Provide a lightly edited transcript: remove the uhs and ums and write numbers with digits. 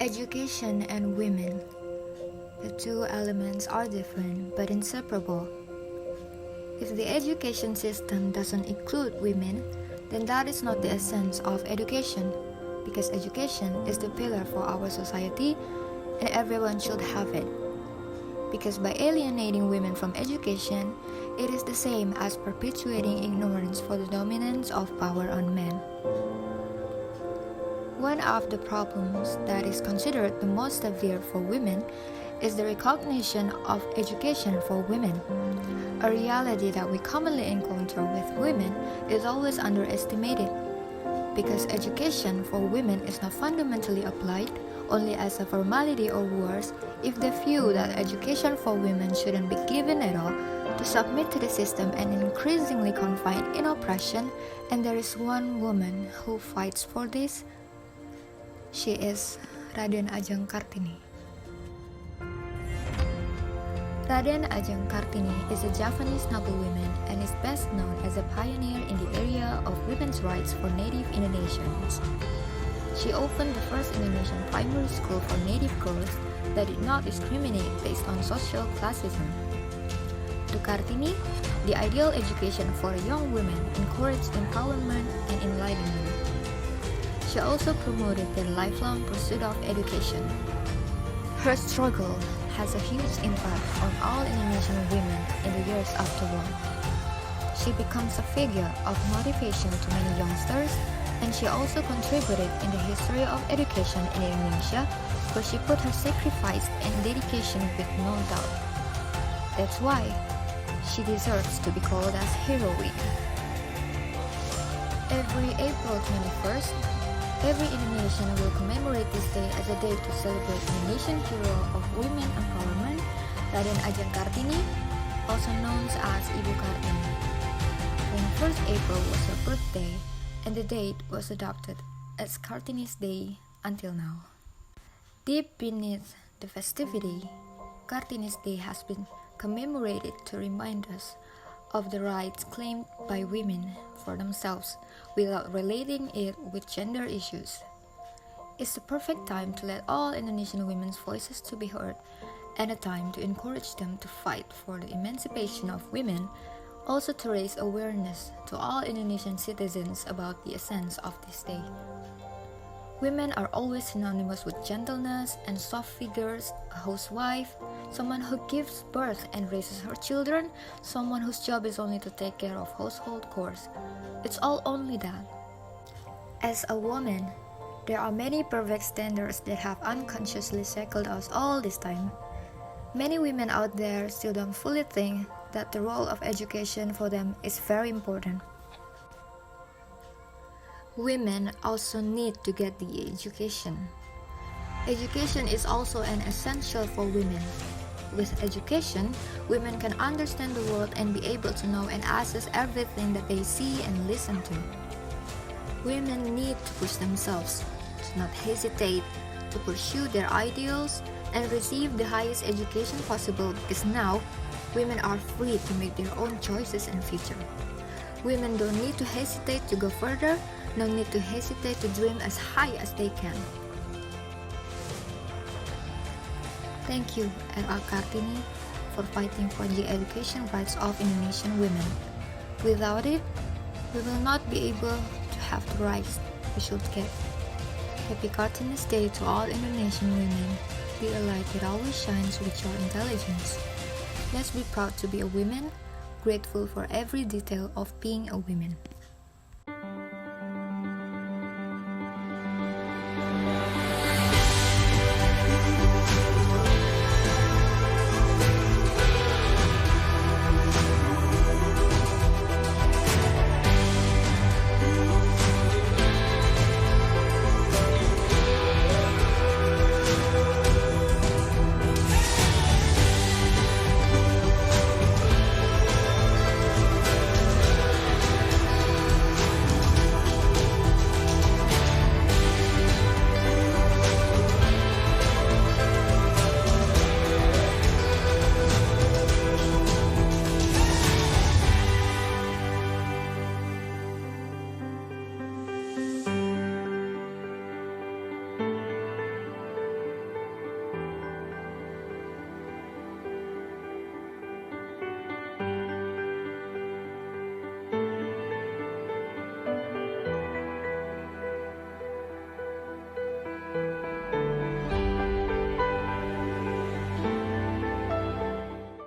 Education and women. The two elements are different but inseparable. If the education system doesn't include women, then that is not the essence of education, because education is the pillar for our society and everyone should have it. Because by alienating women from education, it is the same as perpetuating ignorance for the dominance of power on men. One of the problems that is considered the most severe for women is the recognition of education for women. A reality that we commonly encounter with women is always underestimated, because education for women is not fundamentally applied only as a formality or worse if the view that education for women shouldn't be given at all, to submit to the system and increasingly confined in oppression. And there is one woman who fights for this. She is Raden Adjeng Kartini. Raden Adjeng Kartini is a Japanese noblewoman and is best known as a pioneer in the area of women's rights for native Indonesians. She opened the first Indonesian primary school for native girls that did not discriminate based on social classism. To Kartini, the ideal education for a young woman encouraged empowerment and enlightenment. She also promoted the lifelong pursuit of education. Her struggle has a huge impact on all Indonesian women in the years after war. She becomes a figure of motivation to many youngsters, and she also contributed in the history of education in Indonesia, where she put her sacrifice and dedication with no doubt. That's why she deserves to be called as heroine. Every April 21st, every Indonesian will commemorate this day as a day to celebrate Indonesian hero of women empowerment, Raden Adjeng Kartini, also known as Ibu Kartini. 21st April was her birthday, and the date was adopted as Kartini's Day until now. Deep beneath the festivity, Kartini's Day has been commemorated to remind us of the rights claimed by women for themselves without relating it with gender issues. It's the perfect time to let all Indonesian women's voices to be heard, and a time to encourage them to fight for the emancipation of women, also to raise awareness to all Indonesian citizens about the essence of this day. Women are always synonymous with gentleness and soft figures: a housewife, someone who gives birth and raises her children, someone whose job is only to take care of household chores. It's all only that. As a woman, there are many perfect standards that have unconsciously shackled us all this time. Many women out there still don't fully think that the role of education for them is very important. Women also need to get the education. Education is also an essential for women. With education, women can understand the world and be able to know and access everything that they see and listen to. Women need to push themselves, to not hesitate, to pursue their ideals, and receive the highest education possible, because now, women are free to make their own choices and future. Women don't need to hesitate to go further, no need to hesitate to dream as high as they can. Thank you, R.A. Kartini, for fighting for the education rights of Indonesian women. Without it, we will not be able to have the rights we should get. Happy Kartini's Day to all Indonesian women. Be a light that always shines with your intelligence. Let's be proud to be a woman, grateful for every detail of being a woman.